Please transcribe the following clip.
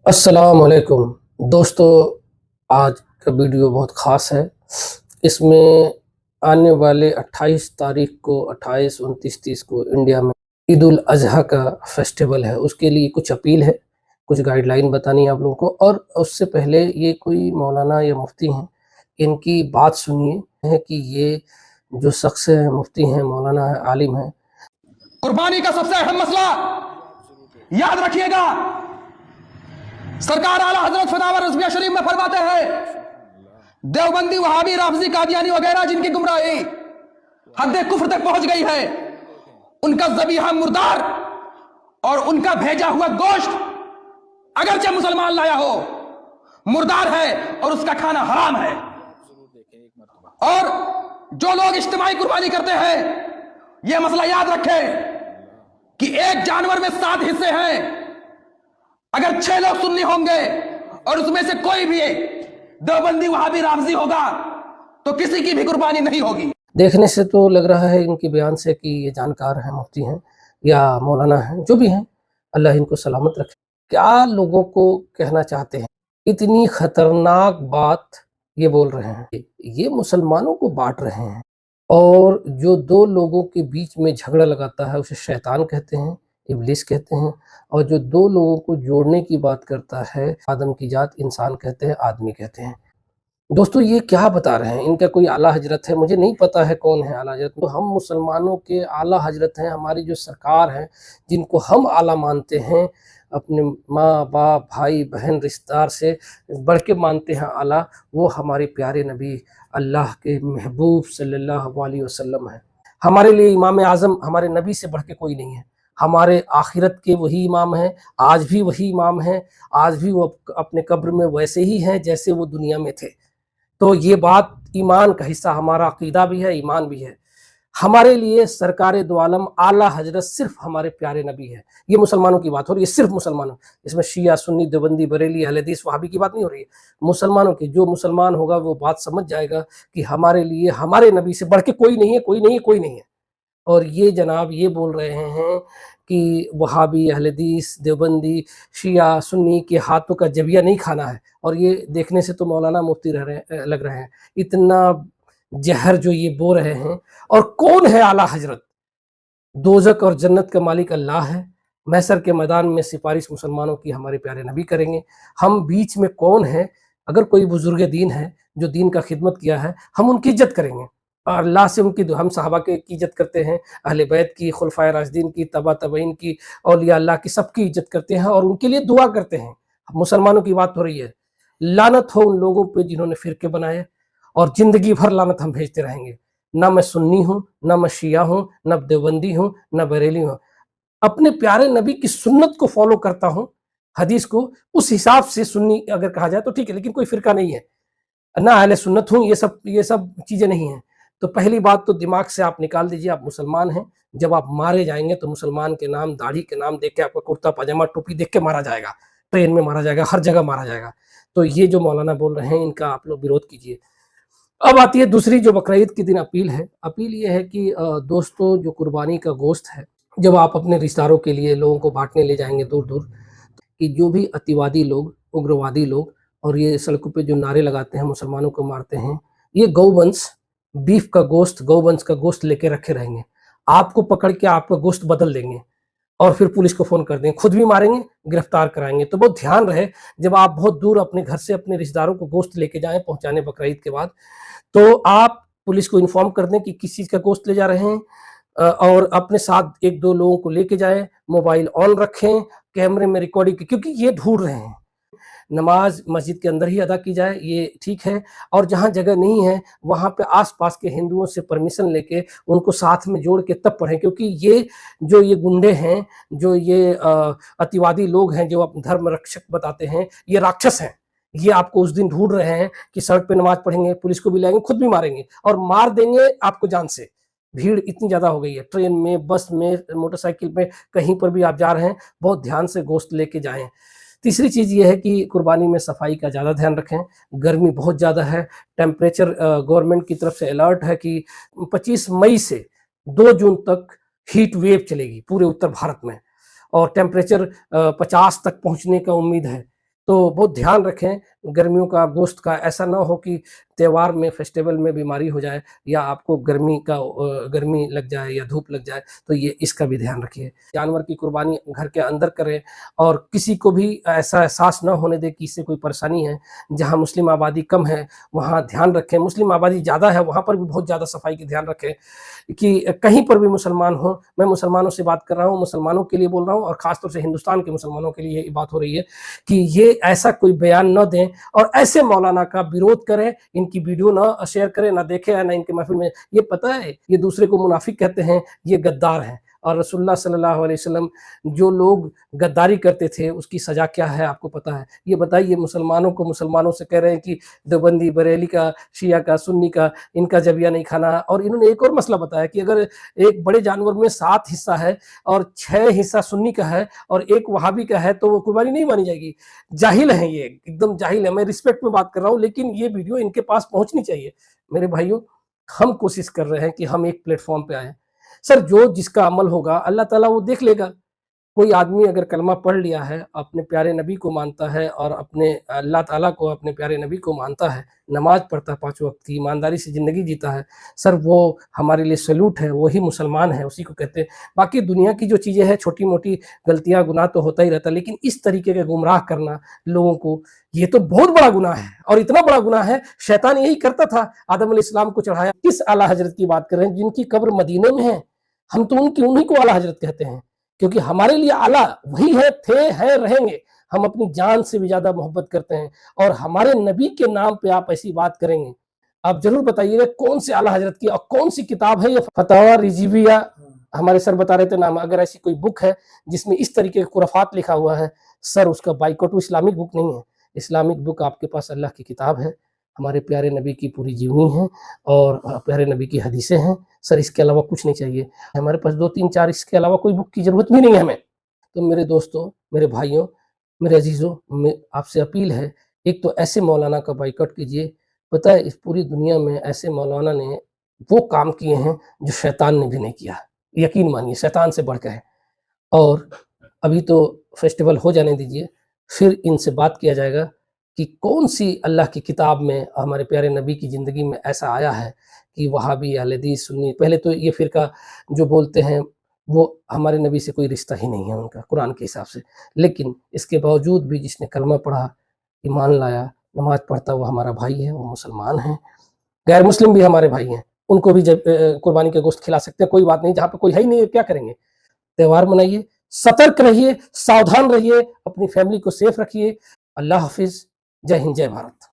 अस्सलाम वालेकुम दोस्तों। आज का वीडियो बहुत ख़ास है। इसमें आने वाले 28 तारीख को 28, 29, 30 को इंडिया में ईद उल अज़हा का फेस्टिवल है। उसके लिए कुछ अपील है, कुछ गाइडलाइन बतानी है आप लोगों को। और उससे पहले ये कोई मौलाना या मुफ्ती हैं, इनकी बात सुनिए है कि ये जो शख्स है, मुफ्ती हैं, मौलाना है, आलिम हैं। कुर्बानी का सबसे अहम मसला याद रखिएगा, सरकार आला हजरत फतावा रज़विया शरीफ में फरमाते हैं, देवबंदी, वहाबी, राफजी, कादियानी वगैरह जिनकी गुमराही हद कुफ्र तक पहुंच गई है, उनका ज़बीहा मुर्दार और उनका भेजा हुआ गोश्त अगरचे मुसलमान लाया हो, मुर्दार है और उसका खाना हराम है। और जो लोग इज्तिमाई कुर्बानी करते हैं, यह मसला याद रखें कि एक जानवर में 7 हिस्से हैं। अगर 6 लोग सुन्नी होंगे और उसमें से कोई भी देवबंदी, वहाबी, राफजी होगा तो किसी की भी कुर्बानी नहीं होगी। देखने से तो लग रहा है इनके बयान से कि ये जानकार हैं, मुफ्ती हैं या मौलाना हैं, जो भी हैं, अल्लाह इनको सलामत रखे। क्या लोगों को कहना चाहते हैं? इतनी खतरनाक बात ये बोल रहे हैं, ये मुसलमानों को बांट रहे हैं। और जो 2 लोगों के बीच में झगड़ा लगाता है उसे शैतान कहते हैं, इब्लीस कहते हैं। और जो 2 लोगों को जोड़ने की बात करता है, आदम की जात, इंसान कहते हैं, आदमी कहते हैं। दोस्तों ये क्या बता रहे हैं? इनका कोई आला हजरत है? मुझे नहीं पता है कौन है आला हजरत। तो हम मुसलमानों के आला हजरत हैं, हमारी जो सरकार है, जिनको हम आला मानते हैं, अपने माँ बाप, भाई बहन, रिश्तेदार से बढ़ के मानते हैं आला, वो हमारे प्यारे नबी अल्लाह के महबूब सल्लल्लाहु अलैहि वसल्लम है। हमारे लिए इमाम आज़म हमारे नबी से बढ़ के कोई नहीं है। हमारे आखिरत के वही इमाम हैं, आज भी वही इमाम हैं, आज भी वो अपने कब्र में वैसे ही हैं जैसे वो दुनिया में थे। तो ये बात ईमान का हिस्सा, हमारा अकीदा भी है, ईमान भी है। हमारे लिए सरकारे दो आलम आला हजरत सिर्फ हमारे प्यारे नबी है। ये मुसलमानों की बात हो रही है, सिर्फ मुसलमानों। इसमें शिया, सुन्नी, देवबंदी, बरेली, अहले हदीस, वहाबी की बात नहीं हो रही है, मुसलमानों की। जो मुसलमान होगा वो बात समझ जाएगा कि हमारे लिए हमारे नबी से बढ़ के कोई नहीं है, कोई नहीं है, कोई नहीं है। और ये जनाब ये बोल रहे हैं कि वहाबी, अहले हदीस, देवबंदी, शिया, सुन्नी के हाथों का जबिया नहीं खाना है। और ये देखने से तो मौलाना मुफ्ती लग रहे हैं। इतना जहर जो ये बो रहे हैं। और कौन है आला हजरत? दोज़ख और जन्नत का मालिक अल्लाह है। महशर के मैदान में सिफारिश मुसलमानों की हमारे प्यारे नबी करेंगे। हम बीच में कौन है? अगर कोई बुजुर्ग दीन है जो दीन का खिदमत किया है, हम उनकी इज्जत करेंगे। और अल्लाह से उनकी हम सहाबा की इज्जत करते हैं, अहले बैत की, खुलफाए राशिदीन की, तबा तबईन की, औलिया अल्लाह की, सबकी इज्जत करते हैं और उनके लिए दुआ करते हैं। मुसलमानों की बात हो रही है। लानत हो उन लोगों पे जिन्होंने फ़िरके बनाए, और ज़िंदगी भर लानत हम भेजते रहेंगे। ना मैं सुन्नी हूँ, ना मैं शिया हूँ, ना देवबंदी हूँ, ना बरेली हूँ। अपने प्यारे नबी की सुन्नत को फ़ॉलो करता हूँ, हदीस को, उस हिसाब से सुन्नी अगर कहा जाए तो ठीक है, लेकिन कोई फ़िरका नहीं है। ना अहले सुन्नत हूँ, ये सब चीज़ें नहीं हैं। तो पहली बात तो दिमाग से आप निकाल दीजिए, आप मुसलमान हैं। जब आप मारे जाएँगे तो मुसलमान के नाम, दाढ़ी के नाम देख के, आपका कुर्ता पजामा, टोपी देख के मारा जाएगा, ट्रेन में मारा जाएगा, हर जगह मारा जाएगा। तो ये जो मौलाना बोल रहे हैं, इनका आप लोग विरोध कीजिए। अब आती है दूसरी जो बकरीद के दिन अपील है। अपील ये है कि दोस्तों, जो कुर्बानी का गोश्त है, जब आप अपने रिश्तेदारों के लिए लोगों को बाँटने ले जाएँगे दूर-दूर, कि जो भी अतिवादी लोग, उग्रवादी लोग और ये सड़कों पे जो नारे लगाते हैं, मुसलमानों को मारते हैं, ये गौवंश, बीफ का गोश्त, गौवंश का गोश्त लेके रखे रहेंगे। आपको पकड़ के आपका गोश्त बदल देंगे और फिर पुलिस को फ़ोन कर देंगे, खुद भी मारेंगे, गिरफ्तार कराएँगे। तो बहुत ध्यान रहे, जब आप बहुत दूर अपने घर से अपने रिश्तेदारों को गोश्त लेके जाएँ पहुँचाने बकरीद के बाद, तो आप पुलिस को इन्फॉर्म कर दें कि किस चीज़ का गोश्त ले जा रहे हैं। और अपने साथ 1-2 लोगों को लेके जाएँ, मोबाइल ऑन रखें, कैमरे में रिकॉर्डिंग की, क्योंकि ये ढूँढ रहे हैं। नमाज़ मस्जिद के अंदर ही अदा की जाए, ये ठीक है। और जहाँ जगह नहीं है, वहाँ पे आस-पास के हिंदुओं से परमिशन लेके उनको साथ में जोड़ के तब पढ़ें, क्योंकि ये गुंडे हैं, जो ये अतिवादी लोग हैं, जो अपने धर्म रक्षक बताते हैं, ये राक्षस हैं। ये आपको उस दिन ढूँढ रहे हैं कि सड़क पे नमाज़ पढ़ेंगे, पुलिस को भी लाएँगे, खुद भी मारेंगे और मार देंगे आपको जान से। भीड़ इतनी ज़्यादा हो गई है, ट्रेन में, बस में, मोटरसाइकिल में, कहीं पर भी आप जा रहे हैं, बहुत ध्यान से गोश्त लेके जाएँ। तीसरी चीज़ ये है कि कुर्बानी में सफाई का ज़्यादा ध्यान रखें। गर्मी बहुत ज़्यादा है, टेम्परेचर गवर्नमेंट की तरफ से अलर्ट है कि 25 मई से 2 जून तक हीट वेव चलेगी पूरे उत्तर भारत में, और टेम्परेचर 50 तक पहुँचने का उम्मीद है। تو بہت دھیان رکھیں گرمیوں کا گوشت کا، ایسا نہ ہو کہ تہوار میں فیسٹیول میں بیماری ہو جائے یا آپ کو گرمی لگ جائے یا دھوپ لگ جائے، تو یہ اس کا بھی دھیان رکھیے۔ جانور کی قربانی گھر کے اندر کریں اور کسی کو بھی ایسا احساس نہ ہونے دے کہ اس سے کوئی پریشانی ہے۔ جہاں مسلم آبادی کم ہے وہاں دھیان رکھیں، مسلم آبادی زیادہ ہے وہاں پر بھی بہت زیادہ صفائی کی دھیان رکھیں کہ کہیں پر بھی مسلمان ہوں، میں مسلمانوں سے بات کر رہا ہوں، مسلمانوں کے لیے بول رہا ہوں، اور خاص طور سے ہندوستان کے مسلمانوں کے لیے یہ بات ہو رہی ہے کہ یہ ایسا کوئی بیان نہ دیں اور ایسے مولانا کا بیروت کریں، ان کی ویڈیو نہ شیئر کریں، نہ دیکھیں، نہ ان کے محفل میں۔ یہ پتہ ہے یہ دوسرے کو منافق کہتے ہیں، یہ غدار ہیں، اور رسول اللہ صلی اللہ علیہ وسلم جو لوگ غداری کرتے تھے اس کی سزا کیا ہے آپ کو پتہ ہے؟ یہ بتائیے مسلمانوں کو مسلمانوں سے کہہ رہے ہیں کہ دیوبندی، بریلی کا، شیعہ کا، سنی کا، ان کا جبیہ نہیں کھانا۔ اور انہوں نے ایک اور مسئلہ بتایا کہ اگر ایک بڑے جانور میں 7 حصہ ہے اور 6 حصہ سنی کا ہے اور ایک وہابی کا ہے تو وہ قربانی نہیں مانی جائے گی۔ جاہل ہیں، یہ ایک دم جاہل ہے، میں رسپیکٹ میں بات کر رہا ہوں، لیکن یہ ویڈیو ان کے پاس پہنچنی چاہیے۔ میرے بھائیوں، ہم کوشش کر رہے ہیں کہ ہم ایک پلیٹ فارم پہ آئیں۔ سر جو جس کا عمل ہوگا اللہ تعالیٰ وہ دیکھ لے گا۔ کوئی آدمی اگر کلمہ پڑھ لیا ہے، اپنے پیارے نبی کو مانتا ہے اور اپنے اللہ تعالیٰ کو، اپنے پیارے نبی کو مانتا ہے، نماز پڑھتا ہے 5 وقت کی، ایمانداری سے زندگی جیتا ہے، سر وہ ہمارے لیے سیلوٹ ہے، وہی مسلمان ہے، اسی کو کہتے ہیں۔ باقی دنیا کی جو چیزیں ہیں چھوٹی موٹی غلطیاں گناہ تو ہوتا ہی رہتا ہے، لیکن اس طریقے کے گمراہ کرنا لوگوں کو، یہ تو بہت بڑا گناہ ہے، اور اتنا بڑا گناہ ہے شیطان یہی کرتا تھا، آدم علیہ السلام کو چڑھایا۔ کس اعلیٰ حضرت کی بات کر رہے ہیں جن کی قبر مدینے میں ہے؟ ہم تو انہی کو اعلیٰ حضرت کہتے ہیں، کیونکہ ہمارے لیے اعلیٰ وہی ہے، تھے، ہیں، رہیں گے۔ ہم اپنی جان سے بھی زیادہ محبت کرتے ہیں، اور ہمارے نبی کے نام پہ آپ ایسی بات کریں گے، آپ ضرور بتائیے گا کون سے اعلیٰ حضرت کی اور کون سی کتاب ہے یہ فتاوی رضویہ؟ ہمارے سر بتا رہے تھے نام، اگر ایسی کوئی بک ہے جس میں اس طریقے کے خرافات لکھا ہوا ہے، سر اس کا بائیکاٹ، وہ اسلامک بک نہیں ہے۔ اسلامک بک آپ کے پاس اللہ کی کتاب ہے، ہمارے پیارے نبی کی پوری جیونی ہے اور پیارے نبی کی حدیثیں ہیں، سر اس کے علاوہ کچھ نہیں چاہیے ہمارے پاس، 2 3 4 اس کے علاوہ کوئی بک کی ضرورت بھی نہیں ہے ہمیں۔ تو میرے دوستوں، میرے بھائیوں، میرے عزیزوں، آپ سے اپیل ہے، ایک تو ایسے مولانا کا بائیکاٹ کیجئے۔ پتہ ہے اس پوری دنیا میں ایسے مولانا نے وہ کام کیے ہیں جو شیطان نے بھی نہیں کیا، یقین مانیے شیطان سے بڑھ کے ہے۔ اور ابھی تو فیسٹیول ہو جانے دیجئے، پھر ان سے بات کیا جائے گا کہ کون سی اللہ کی کتاب میں ہمارے پیارے نبی کی زندگی میں ایسا آیا ہے کہ وہابی، اہل حدیث، سنی، پہلے تو یہ فرقہ جو بولتے ہیں وہ ہمارے نبی سے کوئی رشتہ ہی نہیں ہے ان کا قرآن کے حساب سے، لیکن اس کے باوجود بھی جس نے کلمہ پڑھا، ایمان لایا، نماز پڑھتا، وہ ہمارا بھائی ہے، وہ مسلمان ہیں۔ غیر مسلم بھی ہمارے بھائی ہیں، ان کو بھی جب قربانی کے گوشت کھلا سکتے ہیں، کوئی بات نہیں۔ جہاں پہ کوئی ہے ہی نہیں کیا کریں گے؟ تہوار منائیے، سترک رہیے، ساودھان رہیے، اپنی فیملی کو سیف رکھیے۔ اللہ حافظ، جے ہند، جے بھارت۔